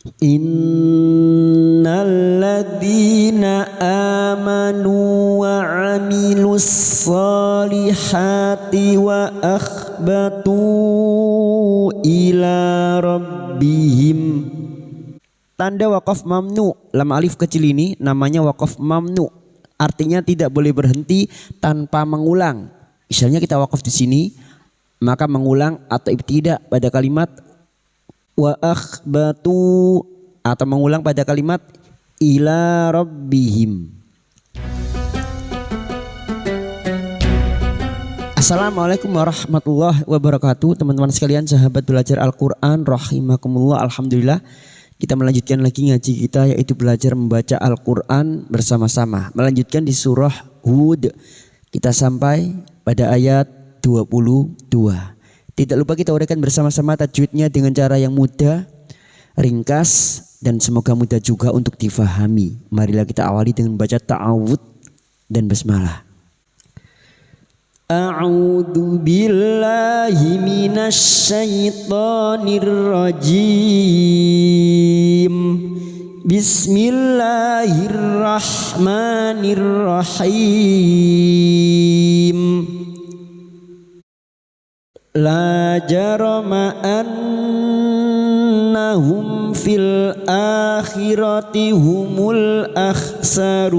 Innalladzina amanu wa amilus solihati wa akhbatu ila rabbihim. Tanda wakaf mamnu, lam alif kecil ini namanya wakaf mamnu. Artinya tidak boleh berhenti tanpa mengulang. Misalnya kita wakaf di sini, maka mengulang atau ibtidak pada kalimat wa akhbatu, atau mengulang pada kalimat ila rabbihim. Assalamualaikum warahmatullahi wabarakatuh. Teman-teman sekalian, sahabat belajar Al-Quran rahimakumullah. Alhamdulillah, kita melanjutkan lagi ngaji kita, yaitu belajar membaca Al-Quran bersama-sama. Melanjutkan di surah Hud. Kita sampai pada ayat 22. Tidak lupa kita uraikan bersama-sama tajwidnya dengan cara yang mudah, ringkas, dan semoga mudah juga untuk difahami. Marilah kita awali dengan baca ta'awud dan basmalah. A'udzu billahi minasy syaithanir rajim. Bismillahirrahmanirrahim. La jarama annahum fil akhirati humul akhsarun.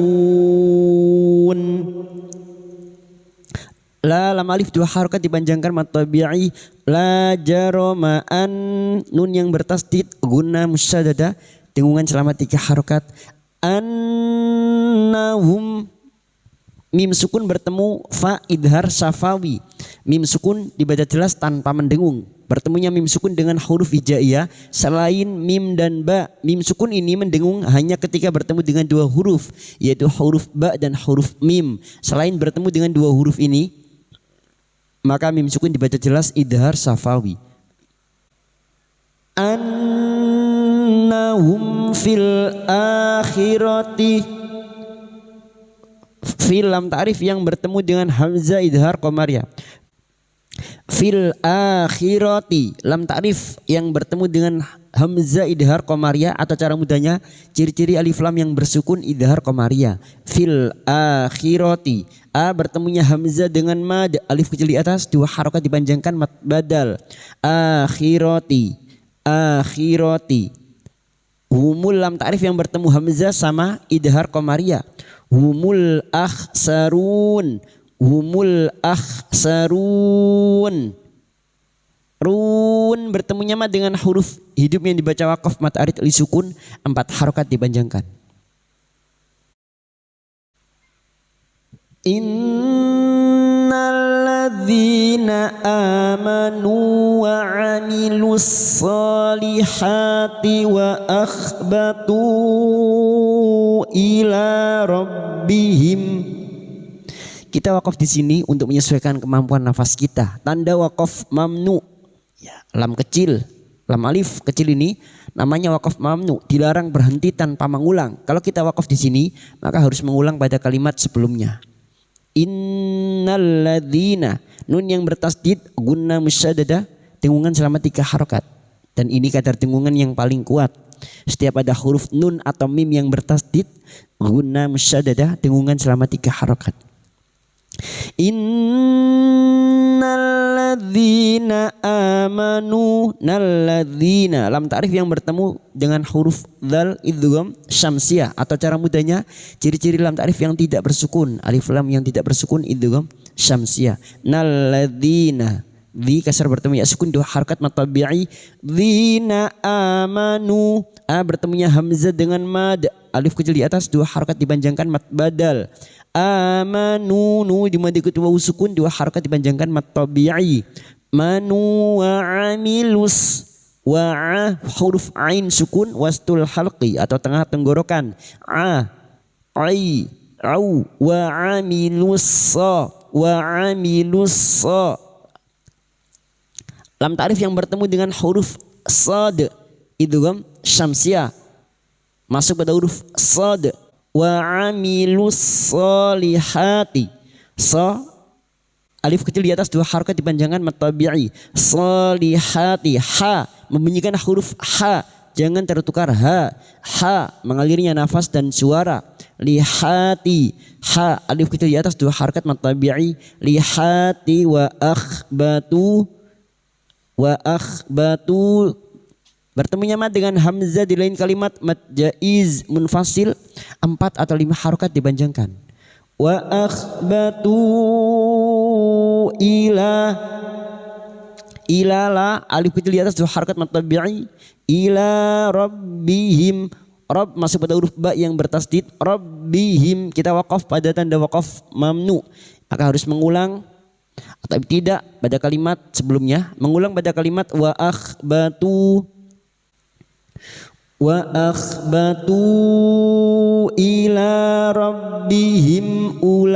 La lam alif dua harakat dipanjangkan mat tabi'i. La jarama an, nun yang bertasdid guna musyaddadah dengungan selama 3 harakat. Annahum, mim sukun bertemu fa idhar syafawi. Mim sukun dibaca jelas tanpa mendengung. Bertemunya mim sukun dengan huruf hijaiyah selain mim dan ba. Mim sukun ini mendengung hanya ketika bertemu dengan 2 huruf, yaitu huruf ba dan huruf mim. Selain bertemu dengan 2 huruf ini, maka mim sukun dibaca jelas idhar syafawi. Annahum fil akhirati, fil lam ta'rif yang bertemu dengan hamzah idhar qamariyah. Fil akhirati, lam ta'rif yang bertemu dengan hamzah idhar qamariyah, atau cara mudahnya ciri-ciri alif lam yang bersukun idhar qamariyah. Fil akhirati, a bertemunya hamzah dengan mad, alif kecil di atas 2 harakat dipanjangkan mad badal. Akhirati, akhirati. Humul lam ta'rif yang bertemu hamzah sama idhar qamariyah. Humul akhsarun, humul akhsarun. Run bertemunya mad dengan huruf hidup yang dibaca wakaf mat arid li sukun 4 harakat dipanjangkan. Innalladzina amanu wa amilus solihati wa akhbatu ila rabbihim. Kita wakaf di sini untuk menyesuaikan kemampuan nafas kita. Tanda wakaf mamnu, ya, lam kecil, lam alif kecil ini namanya wakaf mamnu, dilarang berhenti tanpa mengulang. Kalau kita wakaf di sini, maka harus mengulang pada kalimat sebelumnya. Innalladzina, nun yang bertasdid guna musyaddadah dengungan selama 3 harakat. Dan ini kadar dengungan yang paling kuat. Setiap ada huruf nun atau mim yang bertasdid guna musyaddadah dengungan selama 3 harakat. Innalladzina amanu, nalladzina lam ta'rif yang bertemu dengan huruf dzal idgham syamsiyah, atau cara mudahnya ciri-ciri lam ta'rif yang tidak bersukun, alif lam yang tidak bersukun idgham syamsiyah. Nalladzina, dhi kasar bertemu ya sukun 2 harakat mat tabi'i. Dzina amanu, a bertemunya hamzah dengan mad, alif kecil di atas 2 harakat dipanjangkan mat badal. Amanu, nu di mad kedua sukun 2 harakat dipanjangkan mat tabi'i. Manu wa amilus, wa huruf ain sukun wastul halqi atau tengah tenggorokan. Ai, au, wa amilus sa, wa amilus sa. Lam ta'rif yang bertemu dengan huruf sad idgham syamsiyah masuk pada huruf sad. Wa amilus solihati, so alif kecil di atas 2 harakat dipanjangkan mat tabi'i. Solihati, ha membunyikan huruf ha jangan tertukar ha. Mengalirnya nafas dan suara. Lihati, ha alif kecil di atas dua harakat mad tabi'i. Lihati wa akhbatu bertemunya mad dengan hamzah di lain kalimat mad jaiz munfasil 4 atau 5 harakat dipanjangkan. Wa akhbatu ila la alif kecil di atas dua harakat mad tabi'i. Ila rabbihim, Rabb masuk pada huruf ba yang bertasdid. Rabbihim kita wakaf pada tanda wakaf mamnu, maka harus mengulang atau tidak pada kalimat sebelumnya. Mengulang pada kalimat wa akhbatu ila rabbihim ulaika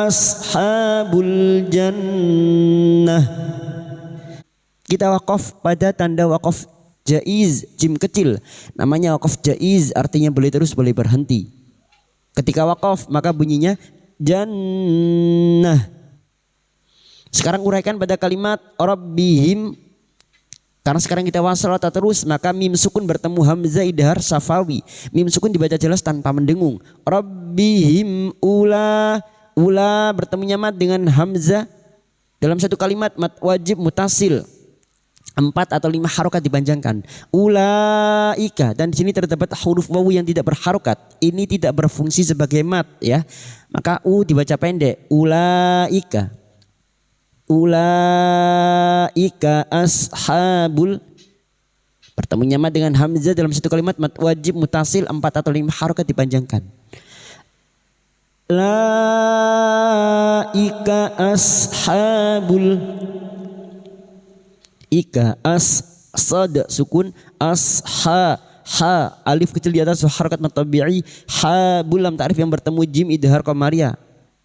ashabul jannah. Kita wakaf pada tanda wakaf jaiz jim kecil, namanya wakaf jaiz, artinya boleh terus boleh berhenti. Ketika wakaf maka bunyinya jannah. Sekarang uraikan pada kalimat rabbihim. Karena sekarang kita wasal atau terus, maka mim sukun bertemu hamzah idhar safawi. Mim sukun dibaca jelas tanpa mendengung. Rabbihim ula bertemunya mad dengan hamzah dalam satu kalimat mad wajib mutasil. 4 atau 5 harokat dipanjangkan. Ulaika, dan di sini terdapat huruf wawu yang tidak berharokat. Ini tidak berfungsi sebagai mad ya. Maka u dibaca pendek. Ulaika ashabul, bertemunya mad dengan hamzah dalam satu kalimat mad wajib mutasil 4 atau 5 harokat dipanjangkan. Laika ashabul, ika sad sukun ha alif kecil di atas harakat mad tabi'i. Habul lam ta'rif yang bertemu jim idhar qamariyah.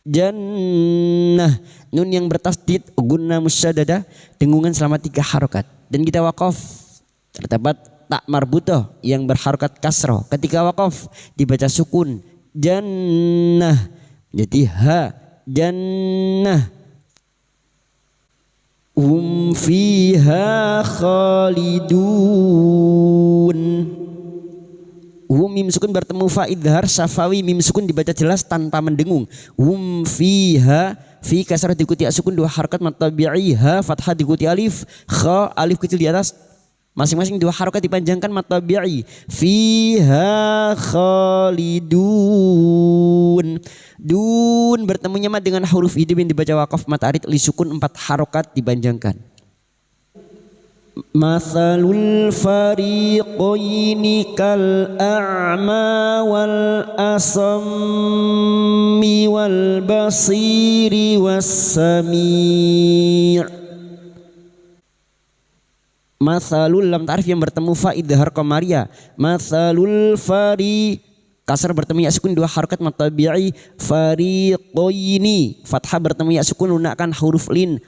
Jannah nun yang bertasdid gunna musyaddadah dengungan selama 3 harokat. Dan kita wakaf terdapat tak marbutah yang berharokat kasroh. Ketika wakaf dibaca sukun jannah, jadi ha jannah. Fiha khalidun. Mim sukun bertemu fa idhar safawi, mim sukun dibaca jelas tanpa mendengung. Fiha, fi kasrah diikuti sukun 2 harakat mad tabi'i, ha fathah diikuti alif, kha alif kecil di atas masing-masing 2 harakat dipanjangkan mad tabi'i. Fiha khalidun. Dun bertemunya mad dengan huruf hidup yang dibaca wakaf mad arid li sukun 4 harokat dipanjangkan. Mathalul fariqaini kal a'ma wal asammi wal basiri was sami'. Mathalul lam ta'rif yang bertemu fa idhar qamariyah. Mathalul fari kasar bertemu ya sukun 2 harakat mad tabi'i. Fariqaini fathah bertemu ya sukun lunakkan huruf lin.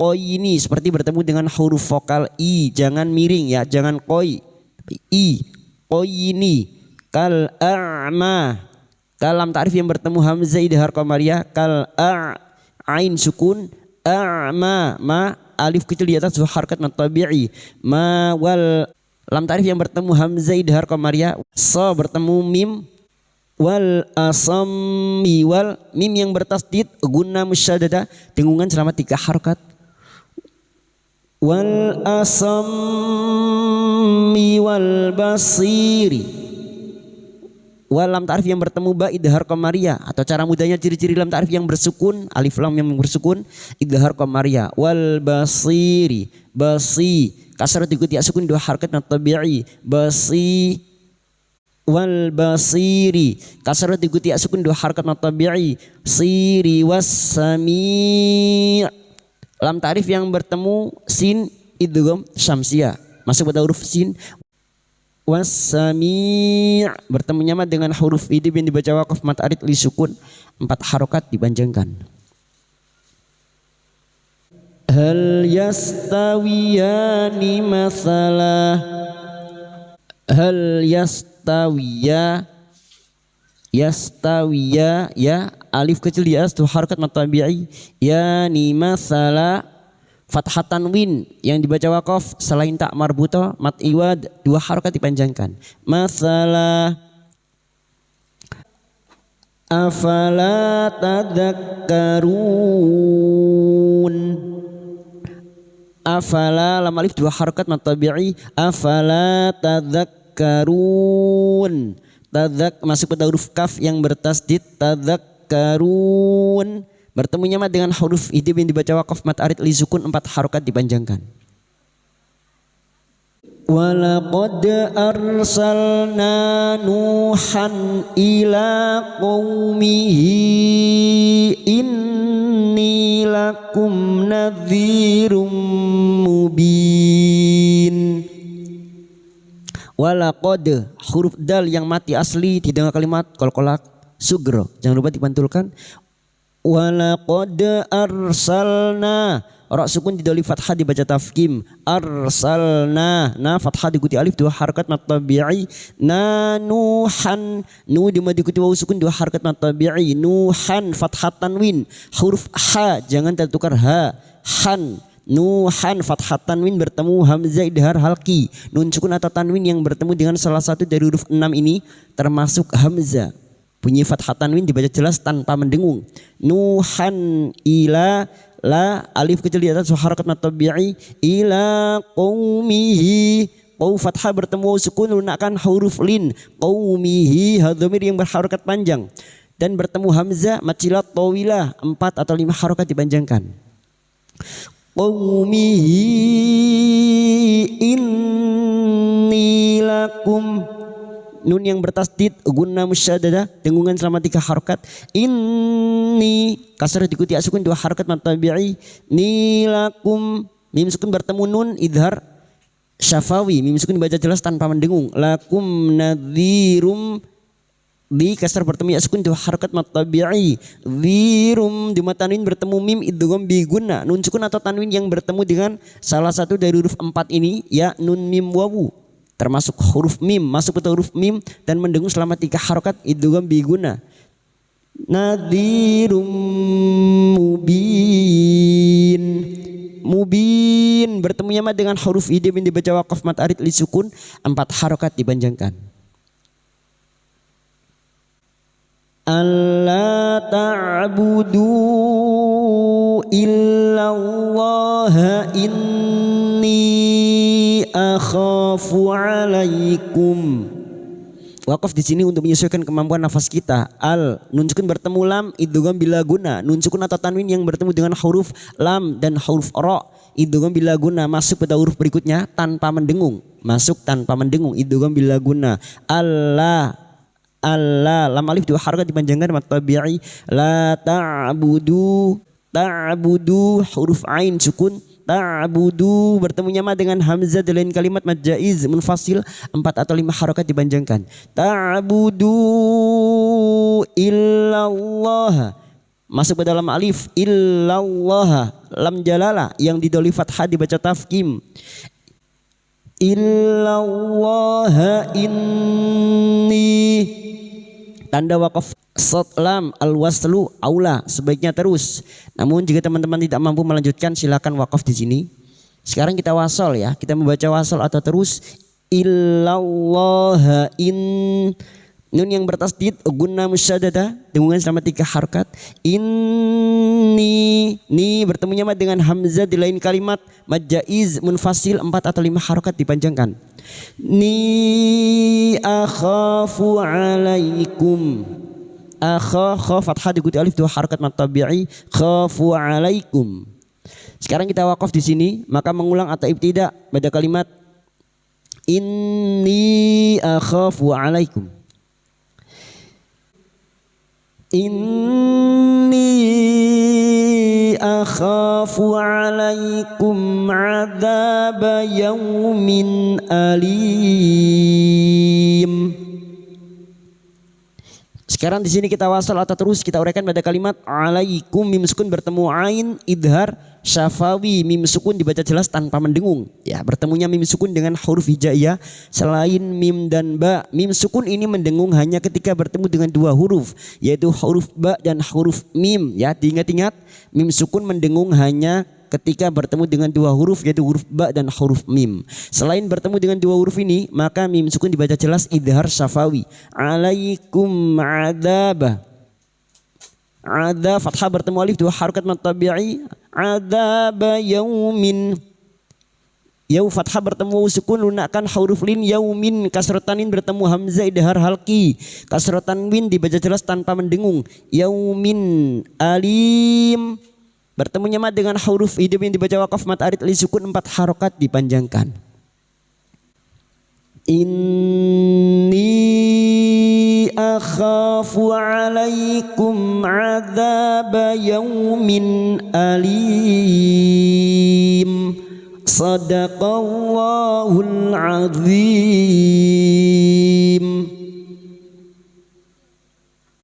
Qoini seperti bertemu dengan huruf vokal i, jangan miring ya, jangan koi tapi i. Qoini kal a'ma, kalam ta'rif yang bertemu hamzah idhar qamariyah. Kal ain sukun a'ma, ma alif kecil di atas 2 harakat mad tabi'i. Ma wal lam ta'rif yang bertemu hamzah idhar qamariyah. Sa bertemu mim. Wal asammi, wal mim yang bertasdid gunna musyaddadah dengungan selama 3 harakat. Wal asammi wal basiri, wal lam ta'rif yang bertemu ba idhar qamariyah, atau cara mudahnya ciri-ciri lam ta'rif yang bersukun, alif lam yang bersukun idhar qamariyah. Wal basiri, basi kasrah diikuti sukun 2 harakat mad tabi'i. Basi wal basiri kasrah diikuti sukun 2 harakat mad tabi'i. Siri was sami', lam ta'rif yang bertemu sin idgham syamsiyah masuk pada huruf sin. Was sami' bertemunya mad dengan huruf idgham yang dibaca wakaf mad arid li sukun 4 harokat dipanjangkan. Hal yastawiyani mathalah, hal yastawiya ya alif kecil di atas 2 harakat mad tabi'i. Yani masala Fathah tanwin yang dibaca waqaf selain tak marbuto mat iwad 2 harokat dipanjangkan. Masalah afala tadakkarun. Afala lam alif 2 harokat mat tabi'i. Afala tadakkarun. Tadak masuk pada huruf kaf yang bertasdid. Tadakkarun. Bertemunya mat dengan huruf idgham yang dibaca waqaf mat arid li sukun 4 harokat dipanjangkan. Walaqad arsalna Nuhan ila qaumihi inni lakum nadhirum mubin. Walaqad huruf dal yang mati asli di tengah kalimat qalqalah sugro. Jangan lupa dipantulkan. Walaqad arsalna ra sukun didoli fathah dibaca tafkim. Arsalna na fathah diikuti alif 2 harakat mat tabi'i. Na nuhan nu diikuti wawu sukun 2 harakat mat tabi'i. Nuhan fathah tanwin huruf ha jangan tertukar ha. Han Nuhan fathah tanwin bertemu hamzah idhar halqi. Nun sukun atau tanwin yang bertemu dengan salah satu dari huruf 6 ini termasuk hamzah. Bunyi fathah tanwin dibaca jelas tanpa mendengung. Nuhan ila la alif kecil di atas harakat mat tabi'i ila qaumihi. Qau fathah bertemu sukun lunakkan huruf lin. Qaumihi hadhamir yang berharakat panjang dan bertemu hamzah macilat tawilah 4 atau 5 harakat dipanjangkan. Qaumihi inni lakum. Nun yang bertasdid gunna musyaddadah dengungan selama 3 harakat. Inni kasrah diikuti sukun 2 harakat mat tabi'i. Nilakum mim sukun bertemu nun idhar syafawi mim sukun dibaca jelas tanpa mendengung. Lakum nadhirum di kasrah bertemu sukun 2 harakat mat tabi'i. Dhirum di mata tanwin bertemu mim idgham bi gunna. Nun sukun atau tanwin yang bertemu dengan salah satu dari huruf 4 ini ya nun mim wawu termasuk huruf mim masuk pada huruf mim dan mendengung selama 3 harokat idgham bi guna. Nadhirum mubin. Mubin bertemunya mat dengan huruf idgham yang dibaca waqaf mat arid li sukun 4 harokat dipanjangkan. Alla ta'budu illallah inni akhafu alaikum. Wakaf di sini untuk menyesuaikan kemampuan nafas kita. Al nun sukun bertemu lam idgham bila guna. Nun sukun atau tanwin yang bertemu dengan huruf lam dan huruf ra idgham bila guna masuk pada huruf berikutnya tanpa mendengung. Masuk tanpa mendengung idgham bila guna. Allah Allah lam alif 2 harakat dipanjangkan mat tabi'i. La ta'budu ta'budu huruf ain sukun. Ta'budu bertemunya ma dengan hamzah di lain kalimat mad jaiz munfasil 4 atau 5 harakat dipanjangkan. Ta'budu illallah masuk pada lam alif illallah lam jalalah yang didoli fathah dibaca tafkim. Illallah inni tanda wakaf sot lam al waslu aula sebaiknya terus. Namun jika teman-teman tidak mampu melanjutkan silakan wakaf di sini. Sekarang kita wasol ya, kita membaca wasol atau terus illallah in nun yang bertasdid gunna musyaddadah dengungan selama 3 harakat. Inni ni bertemunya mad dengan hamzah di lain kalimat mad jaiz munfasil 4 atau 5 harakat dipanjangkan. Ni akhafu alaikum. Akha fathah diikuti alif 2 harakat mad tabi'i khafu alaikum. Sekarang kita wakaf di sini maka mengulang atau ibtida pada kalimat inni akhafu alaikum. Inni akhafu alaikum adzaba yaumin alim. Sekarang di sini kita wasal atau terus kita uraikan pada kalimat alaikum mim sukun bertemu ain idhar syafawi mim sukun dibaca jelas tanpa mendengung. Ya, bertemunya mim sukun dengan huruf hijaiyah selain mim dan ba. Mim sukun ini mendengung hanya ketika bertemu dengan 2 huruf yaitu huruf ba dan huruf mim. Ya, diingat-ingat mim sukun mendengung hanya ketika bertemu dengan dua huruf yaitu huruf ba dan huruf mim. Selain bertemu dengan dua huruf ini, maka mim sukun dibaca jelas idhar syafawi. Alaikum adaba. Ada fathah bertemu alif dua harokat mad tabi'i. Adaba yaumin. Yau fathah bertemu sukun lunakkan huruf lin yaumin. Kasrotanin bertemu hamzah idhar halki. Kasrotan win dibaca jelas tanpa mendengung. Yaumin alim. Bertemunya mad dengan huruf hidup yang dibaca wakaf mad arid li sukun 4 harokat dipanjangkan. Inni akhafu alaikum adzaba yaumin alim. Sadaqallahul azim.